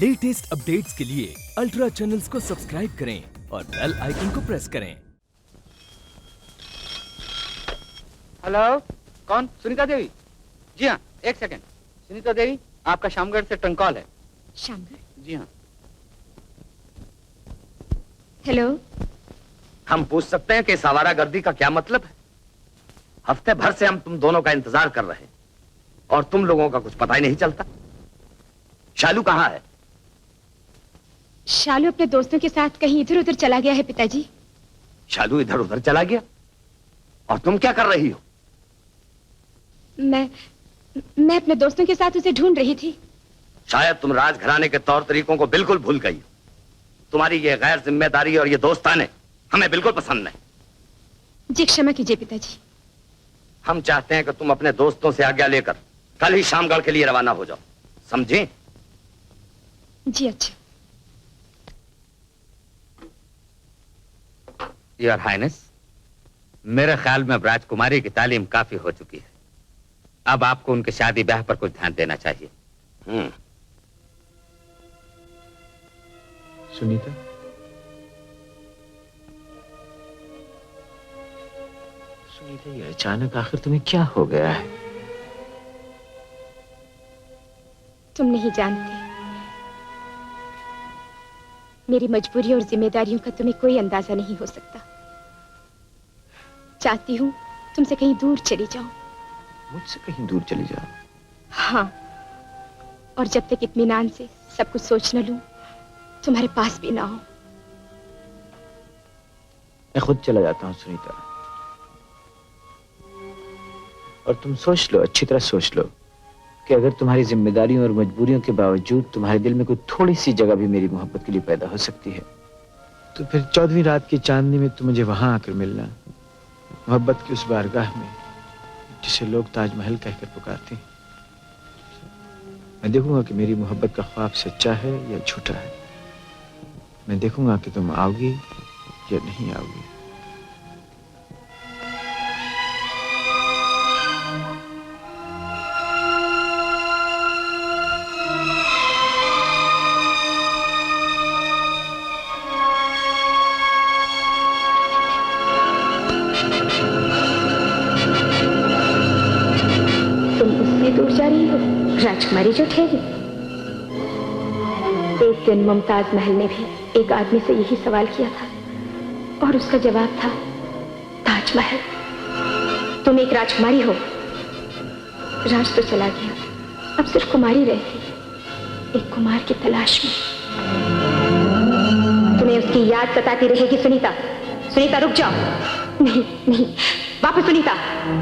Latest updates के लिए ultra channels को सब्सक्राइब करें और बेल आइकन को प्रेस करें। हेलो, कौन? सुनीता देवी? जी हाँ, एक सेकंड। सुनीता देवी, आपका शामगढ़ से ट्रंक कॉल है। शामगढ़? जी हाँ। हेलो। हम पूछ सकते हैं कि इस आवारागर्दी का क्या मतलब है? हफ्ते भर से हम तुम दोनों का इंतजार कर रहे हैं और तुम लोगों का कुछ पता ही नहीं चलता। शालू कहाँ है? शालू अपने दोस्तों के साथ कहीं इधर उधर चला गया है पिताजी। शालू इधर उधर चला गया? और तुम क्या कर रही हो? मैं अपने दोस्तों के साथ उसे ढूंढ रही थी। शायद तुम राजघराने के तौर तरीकों को बिल्कुल भूल गई हो। तुम्हारी ये गैर जिम्मेदारी और ये दोस्ताने हमें बिल्कुल पसंद नहीं। जी क्षमा कीजिए पिताजी। हम चाहते हैं कि तुम अपने दोस्तों से आज्ञा लेकर कल ही शामगढ़ के लिए रवाना हो जाओ, समझे? जी अच्छा। योर हाइनेस, मेरे ख्याल में अब राजकुमारी की तालीम काफी हो चुकी है। अब आपको उनके शादी ब्याह पर कुछ ध्यान देना चाहिए। सुनीता, सुनीता, ये अचानक आखिर तुम्हें क्या हो गया है? तुम नहीं जानते, मेरी मजबूरी और जिम्मेदारियों का तुम्हें कोई अंदाजा नहीं हो सकता। चाहती हूँ तुमसे कहीं दूर चली जाऊं। मुझसे कहीं दूर चली जाओ? हाँ, और जब तक इत्मीनान से सब कुछ सोच न लूं, तुम्हारे पास भी ना हो। मैं खुद चला जाता हूँ सुनीता। और तुम सोच लो, अच्छी तरह सोच लो कि अगर तुम्हारी जिम्मेदारियों और मजबूरियों के बावजूद तुम्हारे दिल में कोई थोड़ी सी जगह भी मेरी मोहब्बत के लिए पैदा हो सकती है, तो फिर 14वीं रात की चांदनी में तुम मुझे वहां आकर मिलना, मोहब्बत की उस बारगाह में जिसे लोग ताजमहल कहकर पुकारते हैं। मैं देखूंगा कि मेरी मोहब्बत का ख्वाब सच्चा है या झूठा है। मैं देखूंगा कि तुम आओगी या नहीं आओगी। राजकुमारी जो ठहरी। एक दिन मुमताज महल ने भी एक आदमी से यही सवाल किया था और उसका जवाब था ताजमहल। तुम एक राजकुमारी हो। राज तो चला गया, अब सिर्फ कुमारी रहती, एक कुमार की तलाश में। तुम्हें उसकी याद सताती रहेगी सुनीता। सुनीता रुक जाओ। नहीं नहीं, वापस सुनीता।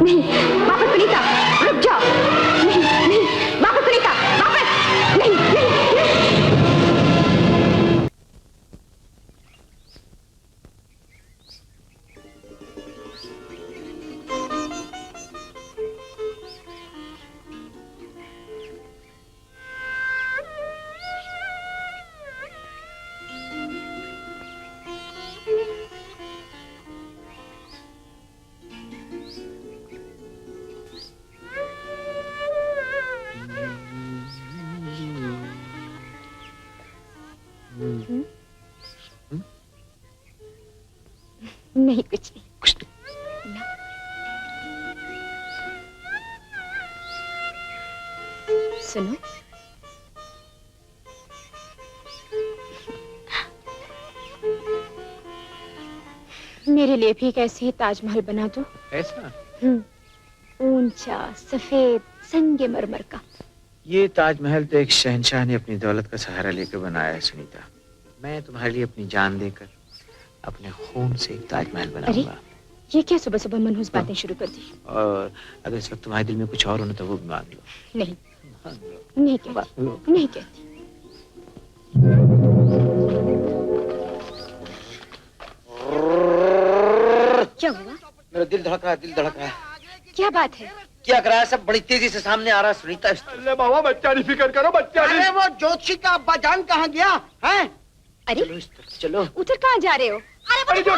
नहीं वापस सुनीता, रुक जाओ। नहीं नहीं, वापस सुनीता, वापस। नहीं नहीं, नहीं। नहीं कुछ नहीं, कुछ नहीं। सुनो, मेरे लिए भी एक ऐसे ही ताजमहल बना दो। ऐसा? ऊंचा, सफेद, संगे मरमर का। ये ताजमहल तो एक शहंशाह ने अपनी दौलत का सहारा लेकर बनाया है सुनीता। मैं तुम्हारे लिए अपनी जान देकर अपने खून से एक ताजमहल बनाऊंगा। ये क्या सुबह सुबह मनहूस बातें शुरू कर दी? और अगर इस वक्त तुम्हारे दिल में कुछ और हो ना तो वो भी मान लो। नहीं, नहीं कहती, नहीं कहती। क्या हुआ? मेरा दिल धड़क रहा है, दिल धड़क रहा है। क्या बात है? क्या करा है? सब बड़ी तेजी से सामने आ रहा है सुनीता। अरे बाबा, बच्चा नहीं फिक्र करो, बच्चा। अरे वो ज्योतिषी का अब्बा जान कहाँ गया है? अरे चलो इस तरफ चलो। उधर कहाँ जा रहे हो? अरे जो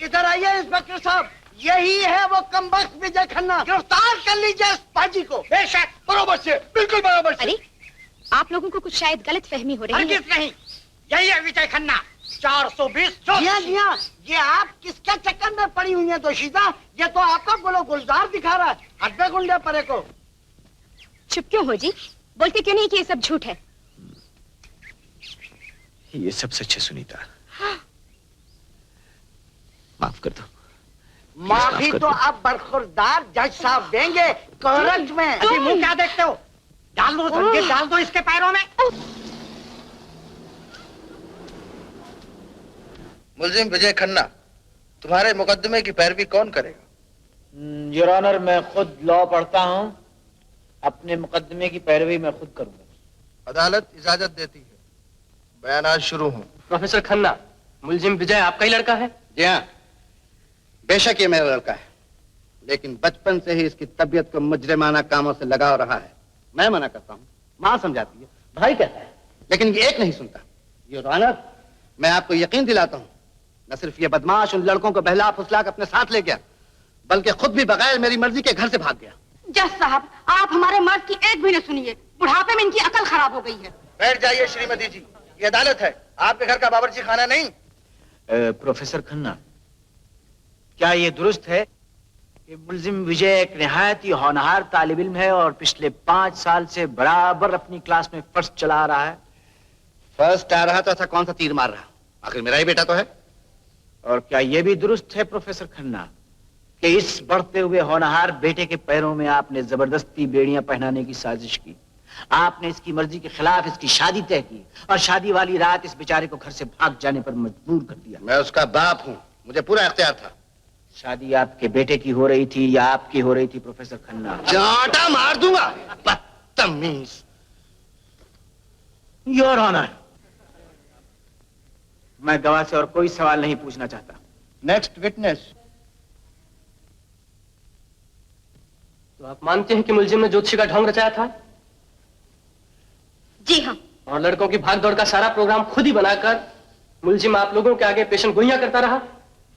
इधर आइए इंस्पेक्टर साहब, यही है वो कमबख्त विजय खन्ना। गिरफ्तार कर लीजिए। बाजी को। बेशक बराबर से, बिल्कुल बराबर से। अरे आप लोगों को कुछ शायद गलत फहमी हो रही है। हरगिज नहीं, यही है विजय खन्ना। 420 जी हाँ, ये आप किसके चक्कर में पड़ी हुई है दोशीदा? ये तो आपका गुलो गुलजार दिखा रहा है, हड्डे गुंडे परे को। चुप क्यों हो जी? बोलते क्यों नहीं कि ये सब झूठ है? ये सब सच है सुनीता। माफ कर दो। माफी तो अब बरखुरदार जज साहब देंगे कोर्ट में। अभी मुंह क्या देखते हो? डाल दो संगीत, डाल दो इसके पैरों में। मुलजिम विजय खन्ना, तुम्हारे मुकदमे की पैरवी कौन करेगा? योर ऑनर, मैं खुद लॉ पढ़ता हूँ, अपने मुकदमे की पैरवी मैं खुद करूंगा। अदालत इजाजत देती है, बयानात शुरू हों। प्रोफेसर खन्ना, मुलजिम विजय आपका ही लड़का है? जी हाँ, बेशक ये मेरा लड़का है, लेकिन बचपन से ही इसकी तबीयत को मुजरिमाना कामों से लगाव रहा है। मैं मना करता हूँ, माँ समझाती है, भाई कहता है, लेकिन ये एक नहीं सुनता। योर ऑनर, मैं आपको यकीन दिलाता हूँ, न सिर्फ ये बदमाश उन लड़कों को बहला फुसला कर अपने साथ ले गया, बल्कि खुद भी बगैर मेरी मर्जी के घर से भाग गया। जज साहब, आप हमारे मर्द की एक भी न सुनिए। बुढ़ापे में इनकी अकल खराब हो गई है। बैठ जाइए श्रीमती जी, ये अदालत है, आपके घर का बावर्ची खाना नहीं। प्रोफेसर खन्ना, क्या ये दुरुस्त है कि मुलजिम विजय एक निहायत ही होनहार तालिब इल्म है और पिछले 5 साल से बराबर अपनी क्लास में फर्स्ट चला रहा है? फर्स्ट आ रहा तो ऐसा कौन सा तीर मार रहा? आखिर मेरा ही बेटा तो है। और क्या यह भी दुरुस्त है प्रोफेसर खन्ना कि इस बढ़ते हुए होनहार बेटे के पैरों में आपने जबरदस्ती बेड़ियां पहनाने की साजिश की? आपने इसकी मर्जी के खिलाफ इसकी शादी तय की और शादी वाली रात इस बेचारे को घर से भाग जाने पर मजबूर कर दिया। मैं उसका बाप हूँ, मुझे पूरा इख्तियार था। शादी आपके बेटे की हो रही थी या आपकी हो रही थी प्रोफेसर खन्ना? चांटा मार दूंगा, बदतमीज। योर ऑनर, मैं गवाह से और कोई सवाल नहीं पूछना चाहता। Next witness. तो आप मानते हैं कि मुलजिम ने ज्योतिषी का ढोंग रचाया था? जी हाँ। और लड़कों की भागदौड़ का सारा प्रोग्राम खुद ही बनाकर मुलजिम आप लोगों के आगे पेशन गोइयां करता रहा?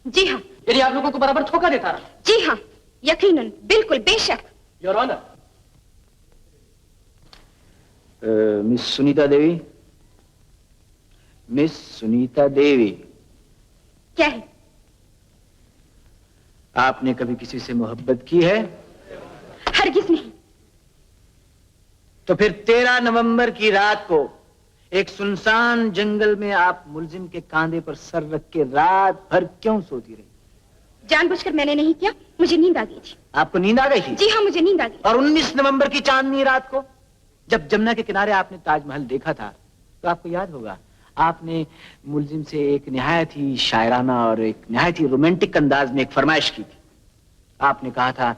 जी हाँ। यानी आप लोगों को बराबर धोखा देता रहा? जी हाँ, यकीनन, बिल्कुल, बेशक। Your honour. Miss Sunita Devi, miss Sunita Devi, क्या है? आपने कभी किसी से मोहब्बत की है? हरगिज नहीं। तो फिर 13 नवंबर की रात को एक सुनसान जंगल में आप मुलजिम के कांधे पर सर रख के रात भर क्यों सोती रही? जानबूझकर मैंने नहीं किया, मुझे नींद आ गई थी। आपको नींद आ गई थी? जी हाँ, मुझे नींद आ गई। और 19 नवंबर की चांदनी रात को जब जमुना के किनारे आपने ताजमहल देखा था, तो आपको याद होगा आपने मुलजिम से एक निहायत ही शायराना और एक निहायत ही रोमांटिक अंदाज में एक फरमाइश की थी। आपने कहा था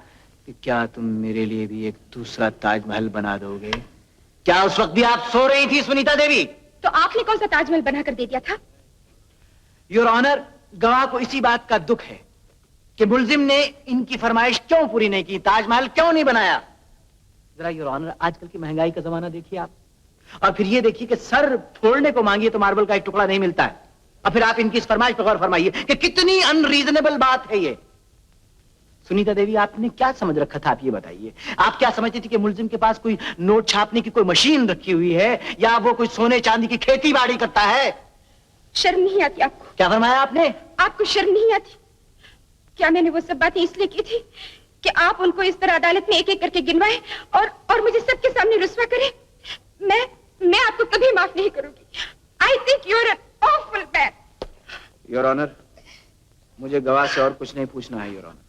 कि क्या तुम मेरे लिए भी एक दूसरा ताजमहल बना दोगे? क्या उस वक्त भी आप सो रही थी सुनीता देवी? तो आपने कौन सा ताजमहल बनाकर दे दिया था? योर ऑनर, गवाह को इसी बात का दुख है कि मुलजिम ने इनकी फरमाइश क्यों पूरी नहीं की, ताजमहल क्यों नहीं बनाया। जरा योर ऑनर, आजकल की महंगाई का जमाना देखिए आप, और फिर ये देखिए कि सर फोड़ने को मांगिए तो मार्बल का एक टुकड़ा नहीं मिलता है, और फिर आप इनकी इस फरमाइश पर गौर फरमाइए कि कितनी अनरीजनेबल बात है ये। सुनीता देवी, आपने क्या समझ रखा था, आप ये बताइए। आप क्या समझती थी कि मुलजिम के पास कोई नोट छापने की कोई मशीन रखी हुई है या वो कोई सोने चांदी की खेती बाड़ी करता है? शर्म नहीं आती आपको? क्या फरमाया आपने? आपको शर्म नहीं आती? क्या मैंने वो सब बातें इसलिए की थी कि आप उनको इस तरह अदालत में एक एक करके गिनवाए और मुझे सबके सामने रुस्वा करें? मैं आपको कभी माफ नहीं करूंगी। I think you're an awful man. Your honour, मुझे गवाह से और कुछ नहीं पूछना है योर ऑनर।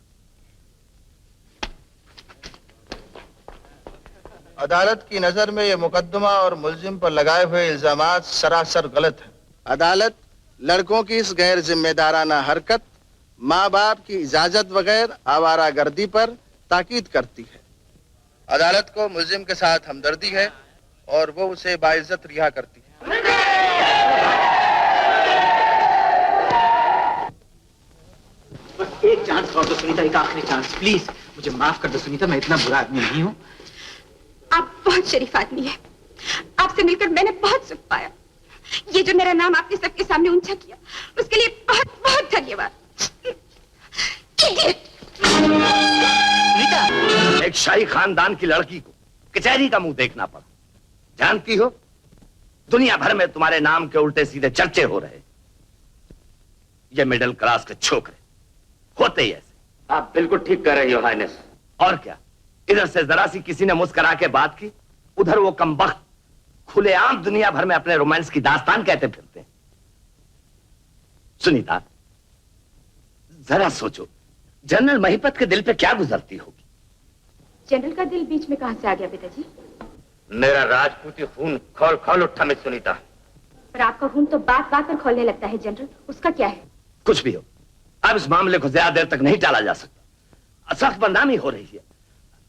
अदालत की नजर में यह मुकदमा और मुलजिम पर लगाए हुए इल्जामात सरासर गलत है। अदालत लड़कों की इस गैर जिम्मेदाराना हरकत, माँ बाप की इजाजत बगैर आवारागर्दी पर ताकीद करती है। अदालत को मुलजिम के साथ हमदर्दी है और वो उसे बाइज्जत रिहा करती है। बस एक चांस और दो सुनीता, एक आखिरी चांस प्लीज। मुझे माफ कर दो सुनीता, मैं इतना बुरा आदमी नहीं हूँ। आप बहुत शरीफ आदमी हैं। आपसे मिलकर मैंने बहुत सुख पाया। ये जो मेरा नाम आपने सबके सामने ऊंचा किया, उसके लिए बहुत बहुत धन्यवाद। Idiot! सुनीता, एक शाही खानदान की लड़की को कचहरी का मुंह देखना पड़ा। जानती हो, दुनिया भर में तुम्हारे नाम के उल्टे सीधे चर्चे हो रहे। ये मिडिल क्लास के छोकरे होते ही ऐसे। आप बिल्कुल ठीक कह रहे हो हाइनेस। और क्या, इधर से जरा सी किसी ने मुस्कुरा के बात की, उधर वो कमबख्त खुलेआम दुनिया भर में अपने रोमांस की दास्तान कहते फिरते हैं। सुनीता, जरा सोचो, जनरल महिपत के दिल पे क्या गुजरती होगी। जनरल का दिल बीच में कहां से आ गया पिताजी? मेरा राजपूती खून खौल खौल उठा मिस सुनीता। पर आपका खून तो बात बात पर खोलने लगता है जनरल, उसका क्या है? कुछ भी हो, अब इस मामले को ज्यादा देर तक नहीं टाला जा सकता। सख्त बदनामी हो रही है।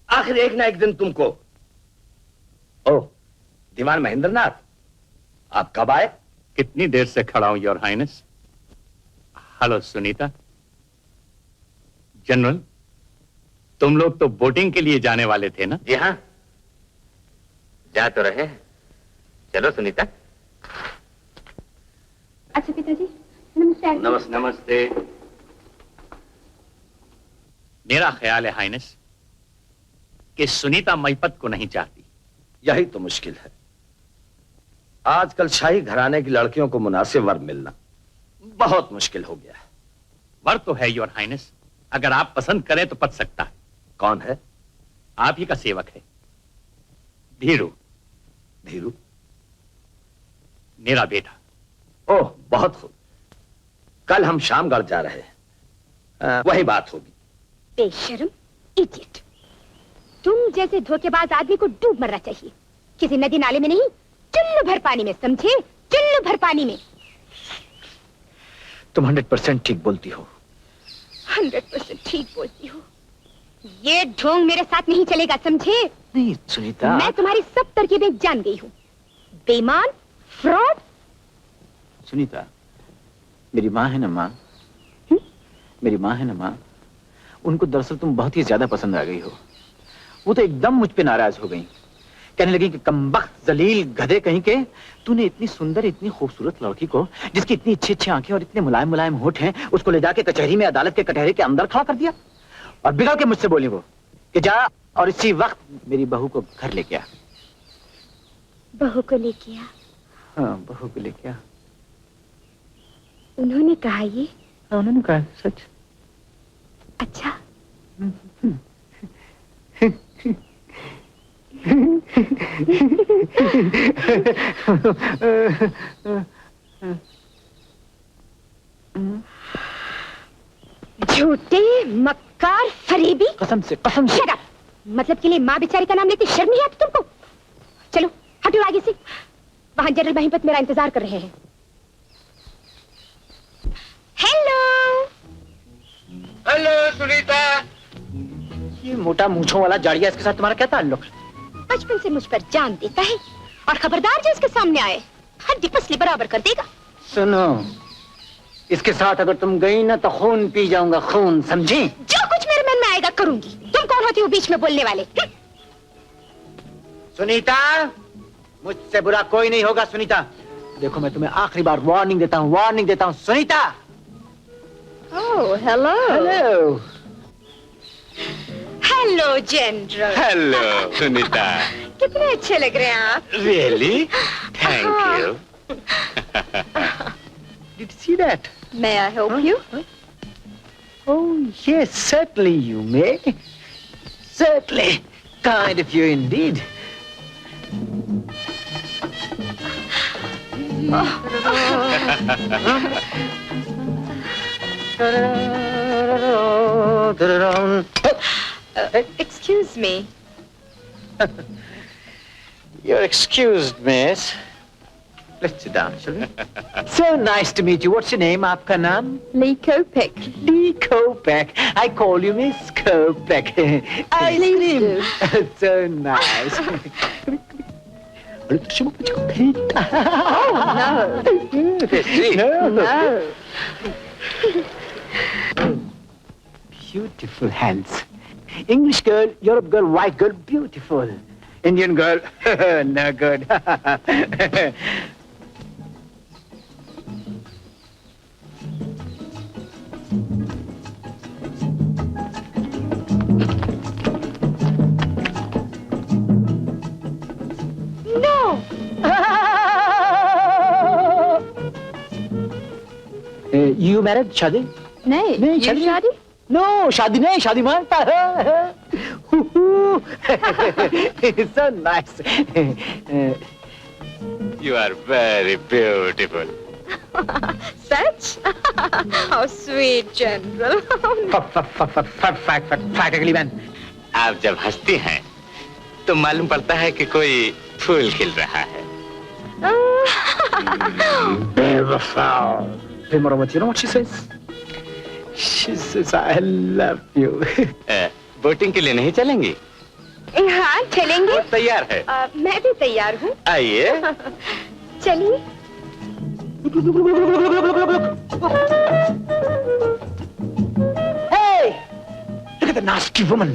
आखिर एक ना एक दिन तुमको। ओह, दीवान महेंद्रनाथ, आप कब आए? कितनी देर से खड़ा हूं your highness. Hello Sunita. General, तुम लोग तो बोटिंग के लिए जाने वाले थे ना? जी हाँ, जा तो रहे। चलो सुनीता। अच्छा पिताजी, नमस्ते। नमस्ते। नमस्ते। मेरा ख्याल है हाइनेस कि सुनीता महिपत को नहीं चाहती। यही तो मुश्किल है। आजकल शाही घराने की लड़कियों को मुनासिब वर मिलना बहुत मुश्किल हो गया है। वर तो है योर हाइनेस, अगर आप पसंद करें तो पच सकता है। कौन है? आप ही का सेवक है, धीरू। धीरू? मेरा बेटा। ओह, बहुत खूब। कल हम शामगढ़ जा रहे हैं, वही बात होगी। बेशर्म, इडियट। तुम जैसे धोखेबाज आदमी को डूब मरना चाहिए, किसी नदी नाले में नहीं, चुल्लू भर पानी में, समझे? चुल्लू भर पानी में। तुम 100% ठीक बोलती हो। 100% ठीक बोलती हो। ये ढोंग मेरे साथ नहीं चलेगा, समझे? नहीं सुनीता, मैं तुम्हारी सब तरकीबें जान गई हूँ। बेईमान, फ्रॉड। सुनीता, मेरी माँ है ना माँ, मेरी माँ है ना माँ, उनको दरअसल तुम बहुत ही ज्यादा पसंद आ गई हो। वो तो एकदम मुझ पे नाराज हो गई, कहने लगी कि कमबख्त जलील गधे कहीं के, तूने इतनी सुंदर इतनी खूबसूरत लड़की को, जिसकी इतनी अच्छी अच्छी आंखें और इतने मुलायम मुलायम होठ हैं, उसको ले जाके कचहरी में अदालत के कटहरे के अंदर खड़ा कर दिया। और बिगड़ के मुझसे बोली वो कि जा और इसी वक्त मेरी बहू को घर लेके आ। बहू को लेके आ? हाँ, बहू को लेके आ। उन्होंने कहा ये? हाँ, उन्होंने कहा सच। अच्छा। झूठे, मक्कार, फरेबी। कसम से, कसम से। Shut up! मतलब के लिए माँ बेचारी का नाम लेते शर्म नहीं आती तुमको? चलो हटो आगे से, वहां जनरल महिपत मेरा इंतजार कर रहे हैं। हेलो। हेलो सुनीता। ये मोटा मूंछों वाला जाड़िया, इसके साथ तुम्हारा क्या ताल्लुक? बचपन से मुझ पर जान देता है, और खबरदार जो इसके सामने आए हड्डी पसली बराबर कर देगा। सुनो, इसके साथ अगर तुम गई ना तो खून पी जाऊंगा, खून, समझी? जो कुछ मेरे मन में आएगा करूंगी। तुम कौन होती हो बीच में बोलने वाले? सुनीता, मुझसे बुरा कोई नहीं होगा सुनीता। देखो मैं तुम्हें आखिरी बार वार्निंग देता हूँ, वार्निंग देता हूँ Sunita. Oh, hello. Hello. Hello general. Hello Sunita. कितने अच्छे लग रहे हैं आप। Really? Thank you. Did you see that? May I help you? Oh, yes, certainly you may. Certainly. Kind of you indeed. Excuse me. You're excused, miss. Let's sit down, shall we? So nice to meet you. What's your name? आपका नाम? Lee Kopic. Lee Kopeck. I call you Miss Kopeck. Please do. So nice. No. No. Beautiful hands. English girl, Europe girl, white girl, beautiful. Indian girl, no good. You married? शादी नहीं नहीं, ये शादी no, शादी नहीं, शादी मानता है। So nice. You are very beautiful. Such? How sweet, General. Practically man. आप जब हंसती हैं तो मालूम पड़ता है कि कोई फूल खिल रहा है। You know what she says? She says, I love you. Boating के लिए नहीं चलेंगी? हाँ चलेंगे। वो तैयार है। मैं भी तैयार हूँ। आइए। चलिए। Hey! Look at the nasty woman.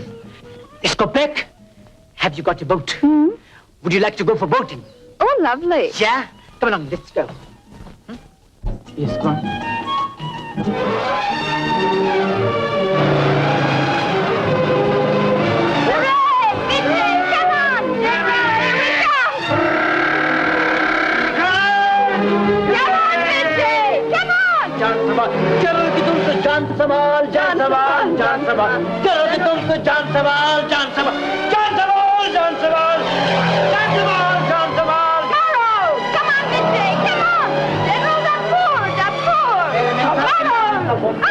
Isco Beck, have you got a boat? Would you like to go for boating? Oh, lovely. Yeah? Come along, let's go. Yes, go on. चलो कि तुमसे जान संभाल, जान संभाल, जान संभाल। चलो कि तुमसे जान संभाल, जान संभाल, जान संभाल, जान संभाल, जान संभाल, जान संभाल। Come on, Vijay, come on. General Dapoor, Dapoor.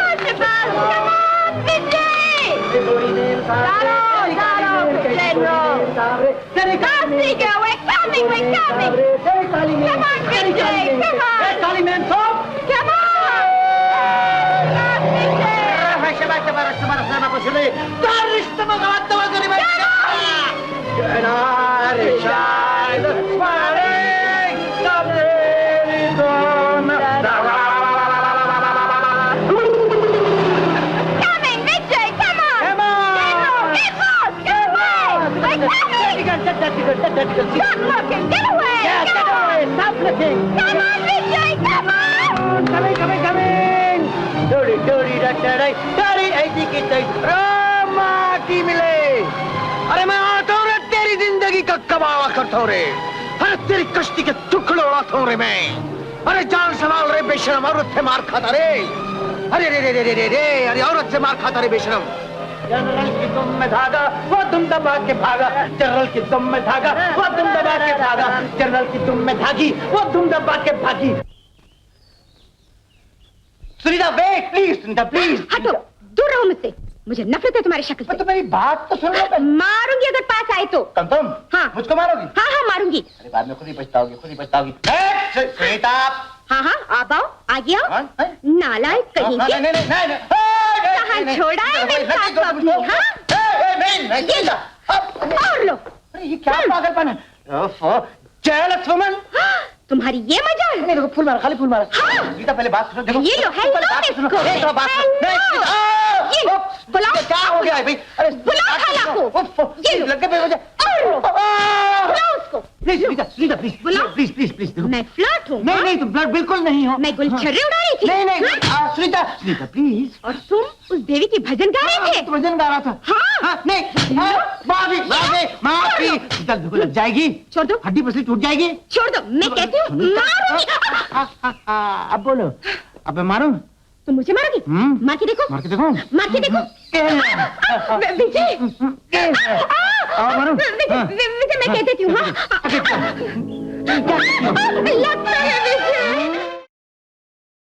Archibald, come on, Vijay. General. Garcia, we're coming, we're coming. Come on, Vijay, come on. Come on. Stop looking! Get away! Yeah, get away! Stop looking! Come on, Vijay! Come on! Coming! Dirty, dirty, dirty, ऐसी की तैसी रामा की मिले। अरे मैं आता हूँ रे तेरी जिंदगी का कबाड़ा करता हूँ रे। अरे तेरी कश्ती के टुकड़े उड़ाता हूँ रे मैं। अरे जान संभाल रे बेशरम, औरत से मार खाता रे। अरे रे रे रे रे रे अरे औरत से मार खाता रे बेशरम। जनरल की तुम में धागा, वो तुम दबा के भागा। जनरल की तुम में धागा, वो तुम दबा के भागा। जनरल की तुम में धागी, वो तुम दबा के भागी। Sunita, wait please, Sunita please. हटो, दूर रहो मुझसे। मुझे नफरत है तुम्हारी शक्ल से। तो मेरी बात तो सुन लो। मारूंगी अगर पास आए तो। कंफर्म? हाँ। मुझको मारोगी? हाँ हाँ मारूंगी। अरे बाद में खुद ही पछताओगी, खुद ही पछताओगी। सुनीता। हाँ हाँ आप आओ, आगे आओ। नालायक कहीं के। नहीं। कहाँ छोड़ा है मेरे साथ अपनी? हाँ? ये लो, और लो। अरे ये क्या पागलपन है? Jealous woman. तुम्हारी ये मजा है? नहीं देखो, फूल मारा, खाली फूल मारा। हाँ। गीता पहले बात सुनो, देखो। ये लो, हेलो इसको। ये बुलाओ। क्या हो गया है भाई? अरे बुलाओ खाला को। ये लो। लग गए मुझे। बुलाओ उसको। प्लीज सुनीता, प्लीज, बुलाओ। प्लीज। मैं फ्लर्ट हूँ। नहीं तुम फ्लर्ट बिल्कुल नहीं हो। मैं गुलछर्रे उड़ा रही थी। नहीं सुनीता प्लीज। और तुम उस देवी की भजन गा रहे थे। भजन गा रहा था। हाँ। नहीं माफी लग जाएगी। छोड़ दो। हड्डी पसली टूट जाएगी। छोड़ दो, मैं कहती हूँ मारूंगी। अब बोलो, अब मैं मारूं? तुम मुझे मारोगी? मार के देखो। मार के देखो। विजय। विजय मैं कह देती हूँ। हाँ। लगता